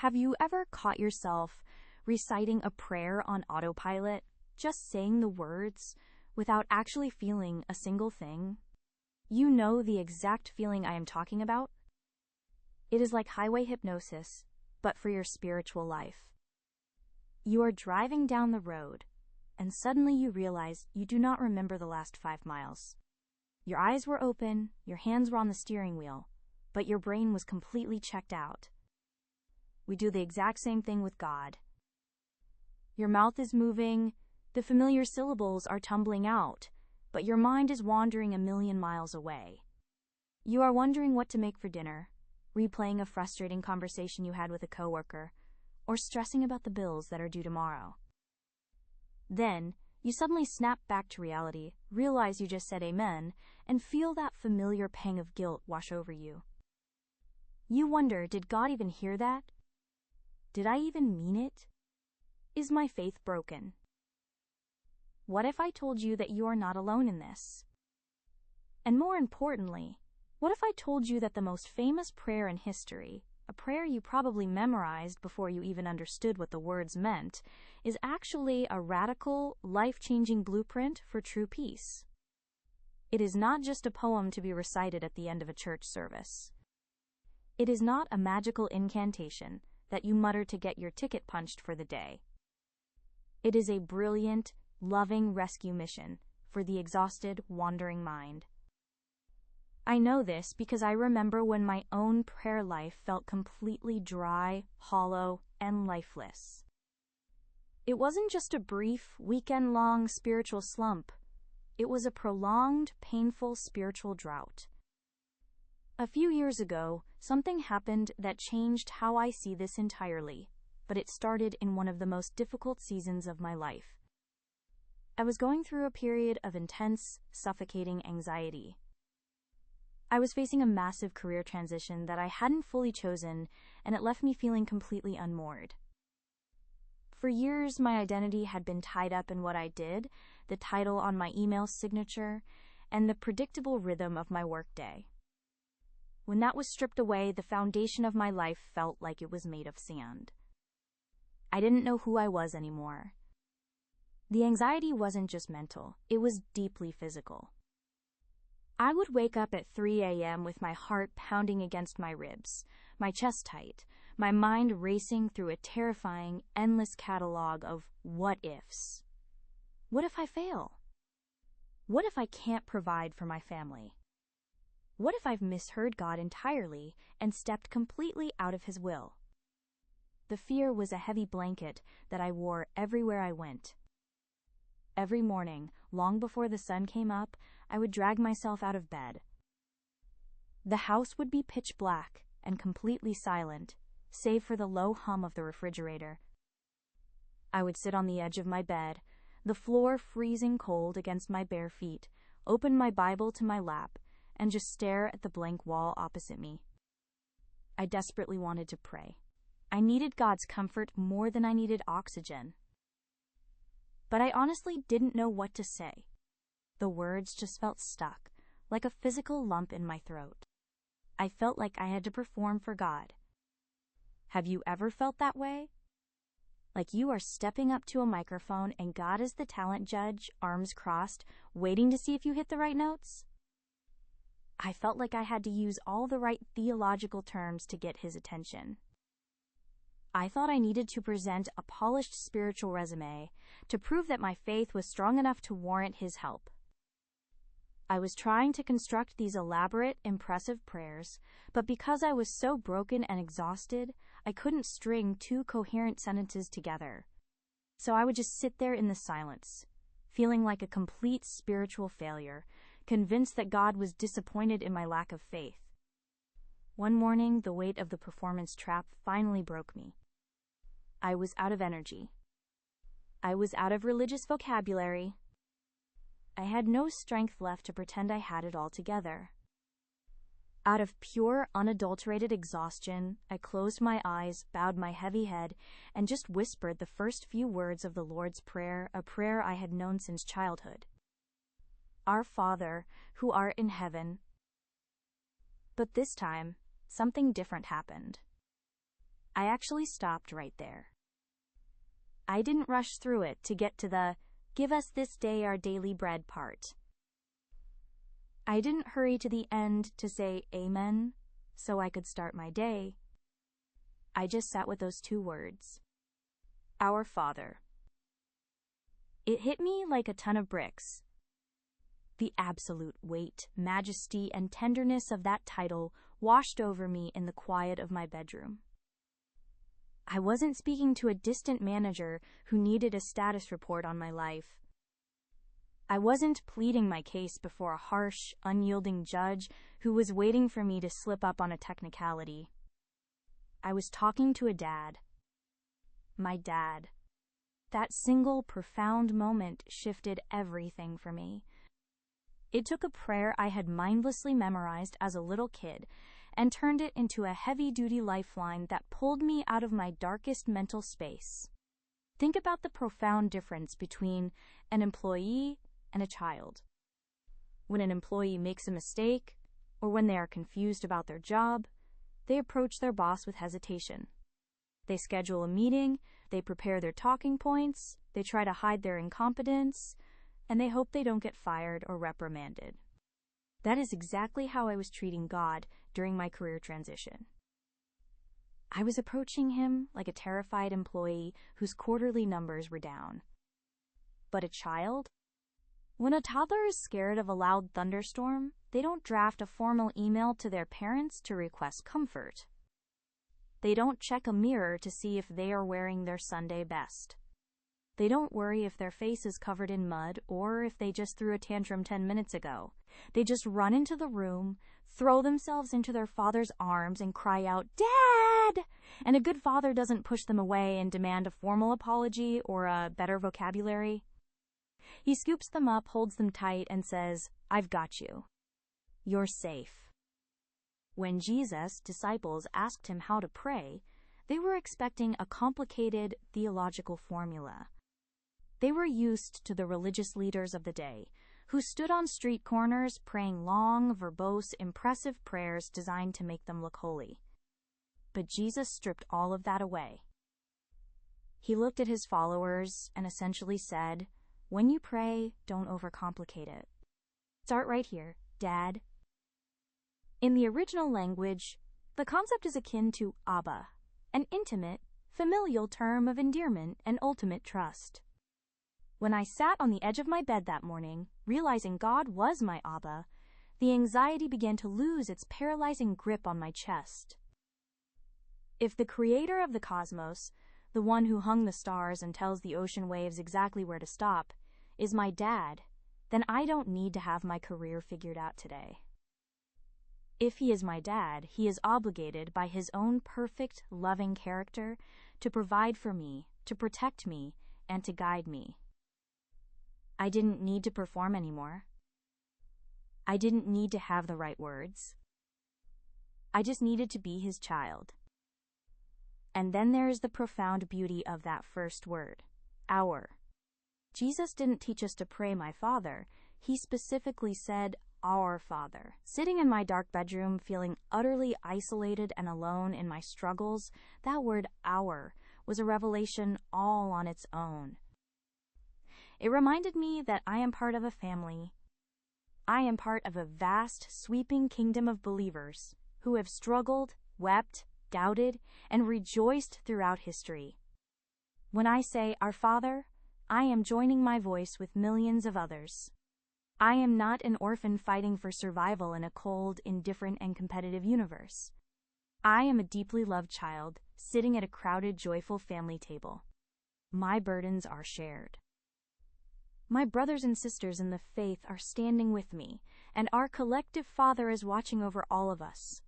Have you ever caught yourself reciting a prayer on autopilot, just saying the words, without actually feeling a single thing? You know the exact feeling I am talking about? It is like highway hypnosis, but for your spiritual life. You are driving down the road, and suddenly you realize you do not remember the last 5 miles. Your eyes were open, your hands were on the steering wheel, but your brain was completely checked out. We do the exact same thing with God. Your mouth is moving, the familiar syllables are tumbling out, but your mind is wandering a million miles away. You are wondering what to make for dinner, replaying a frustrating conversation you had with a coworker, or stressing about the bills that are due tomorrow. Then, you suddenly snap back to reality, realize you just said amen, and feel that familiar pang of guilt wash over you. You wonder, did God even hear that? Did I even mean it? Is my faith broken? What if I told you that you are not alone in this? And more importantly, what if I told you that the most famous prayer in history, a prayer you probably memorized before you even understood what the words meant, is actually a radical, life-changing blueprint for true peace? It is not just a poem to be recited at the end of a church service. It is not a magical incantation that you mutter to get your ticket punched for the day. It is a brilliant, loving rescue mission for the exhausted, wandering mind. I know this because I remember when my own prayer life felt completely dry, hollow, and lifeless. It wasn't just a brief, weekend-long spiritual slump. It was a prolonged, painful spiritual drought. A few years ago, something happened that changed how I see this entirely, but it started in one of the most difficult seasons of my life. I was going through a period of intense, suffocating anxiety. I was facing a massive career transition that I hadn't fully chosen, and it left me feeling completely unmoored. For years, my identity had been tied up in what I did, the title on my email signature, and the predictable rhythm of my workday. When that was stripped away, the foundation of my life felt like it was made of sand. I didn't know who I was anymore. The anxiety wasn't just mental, it was deeply physical. I would wake up at 3 a.m. with my heart pounding against my ribs, my chest tight, my mind racing through a terrifying, endless catalog of what-ifs. What if I fail? What if I can't provide for my family? What if I've misheard God entirely and stepped completely out of His will? The fear was a heavy blanket that I wore everywhere I went. Every morning, long before the sun came up, I would drag myself out of bed. The house would be pitch black and completely silent, save for the low hum of the refrigerator. I would sit on the edge of my bed, the floor freezing cold against my bare feet, open my Bible to my lap, and just stare at the blank wall opposite me. I desperately wanted to pray. I needed God's comfort more than I needed oxygen. But I honestly didn't know what to say. The words just felt stuck, like a physical lump in my throat. I felt like I had to perform for God. Have you ever felt that way? Like you are stepping up to a microphone and God is the talent judge, arms crossed, waiting to see if you hit the right notes? I felt like I had to use all the right theological terms to get His attention. I thought I needed to present a polished spiritual resume to prove that my faith was strong enough to warrant His help. I was trying to construct these elaborate, impressive prayers, but because I was so broken and exhausted, I couldn't string 2 coherent sentences together. So I would just sit there in the silence, feeling like a complete spiritual failure, convinced that God was disappointed in my lack of faith. One morning, the weight of the performance trap finally broke me. I was out of energy. I was out of religious vocabulary. I had no strength left to pretend I had it all together. Out of pure, unadulterated exhaustion, I closed my eyes, bowed my heavy head, and just whispered the first few words of the Lord's Prayer, a prayer I had known since childhood. Our Father, who art in heaven. But this time, something different happened. I actually stopped right there. I didn't rush through it to get to the "Give us this day our daily bread" part. I didn't hurry to the end to say amen so I could start my day. I just sat with those two words. Our Father. It hit me like a ton of bricks. The absolute weight, majesty, and tenderness of that title washed over me in the quiet of my bedroom. I wasn't speaking to a distant manager who needed a status report on my life. I wasn't pleading my case before a harsh, unyielding judge who was waiting for me to slip up on a technicality. I was talking to a dad. My dad. That single, profound moment shifted everything for me. It took a prayer I had mindlessly memorized as a little kid and turned it into a heavy-duty lifeline that pulled me out of my darkest mental space. Think about the profound difference between an employee and a child. When an employee makes a mistake, or when they are confused about their job, they approach their boss with hesitation. They schedule a meeting, they prepare their talking points, they try to hide their incompetence, and they hope they don't get fired or reprimanded. That is exactly how I was treating God during my career transition. I was approaching him like a terrified employee whose quarterly numbers were down. But a child? When a toddler is scared of a loud thunderstorm, they don't draft a formal email to their parents to request comfort. They don't check a mirror to see if they are wearing their Sunday best. They don't worry if their face is covered in mud or if they just threw a tantrum 10 minutes ago. They just run into the room, throw themselves into their father's arms, and cry out, "Dad!" And a good father doesn't push them away and demand a formal apology or a better vocabulary. He scoops them up, holds them tight, and says, "I've got you. You're safe." When Jesus' disciples asked him how to pray, they were expecting a complicated theological formula. They were used to the religious leaders of the day, who stood on street corners praying long, verbose, impressive prayers designed to make them look holy. But Jesus stripped all of that away. He looked at his followers and essentially said, "When you pray, don't overcomplicate it. Start right here, Dad." In the original language, the concept is akin to Abba, an intimate, familial term of endearment and ultimate trust. When I sat on the edge of my bed that morning, realizing God was my Abba, the anxiety began to lose its paralyzing grip on my chest. If the creator of the cosmos, the one who hung the stars and tells the ocean waves exactly where to stop, is my dad, then I don't need to have my career figured out today. If he is my dad, he is obligated by his own perfect, loving character to provide for me, to protect me, and to guide me. I didn't need to perform anymore. I didn't need to have the right words. I just needed to be his child. And then there is the profound beauty of that first word, our. Jesus didn't teach us to pray my Father. He specifically said, "Our Father." Sitting in my dark bedroom, feeling utterly isolated and alone in my struggles, that word "our" was a revelation all on its own. It reminded me that I am part of a family. I am part of a vast, sweeping kingdom of believers who have struggled, wept, doubted, and rejoiced throughout history. When I say "Our Father," I am joining my voice with millions of others. I am not an orphan fighting for survival in a cold, indifferent, and competitive universe. I am a deeply loved child sitting at a crowded, joyful family table. My burdens are shared. My brothers and sisters in the faith are standing with me, and our collective Father is watching over all of us.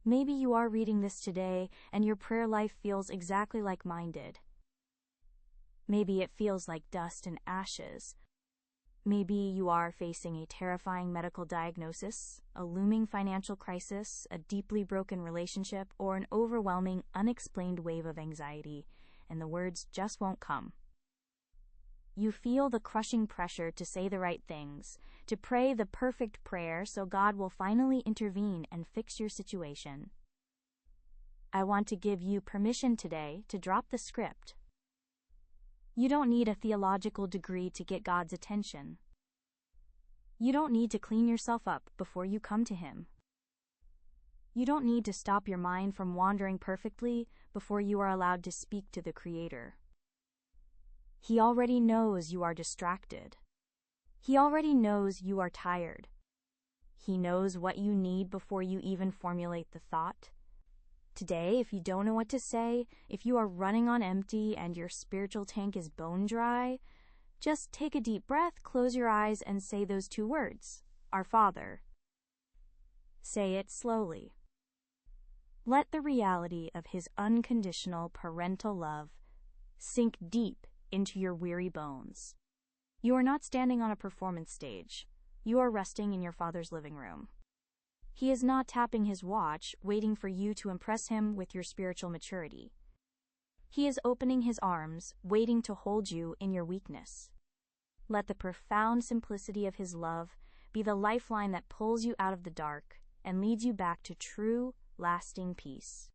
Maybe you are reading this today, and your prayer life feels exactly like mine did. Maybe it feels like dust and ashes. Maybe you are facing a terrifying medical diagnosis, a looming financial crisis, a deeply broken relationship, or an overwhelming, unexplained wave of anxiety, and the words just won't come. You feel the crushing pressure to say the right things, to pray the perfect prayer so God will finally intervene and fix your situation. I want to give you permission today to drop the script. You don't need a theological degree to get God's attention. You don't need to clean yourself up before you come to Him. You don't need to stop your mind from wandering perfectly before you are allowed to speak to the Creator. He already knows you are distracted. He already knows you are tired. He knows what you need before you even formulate the thought. Today, if you don't know what to say, if you are running on empty and your spiritual tank is bone dry, just take a deep breath, close your eyes, and say those two words, Our Father. Say it slowly. Let the reality of His unconditional parental love sink deep into your weary bones. You are not standing on a performance stage. You are resting in your Father's living room. He is not tapping His watch, waiting for you to impress Him with your spiritual maturity. He is opening His arms, waiting to hold you in your weakness. Let the profound simplicity of His love be the lifeline that pulls you out of the dark and leads you back to true, lasting peace.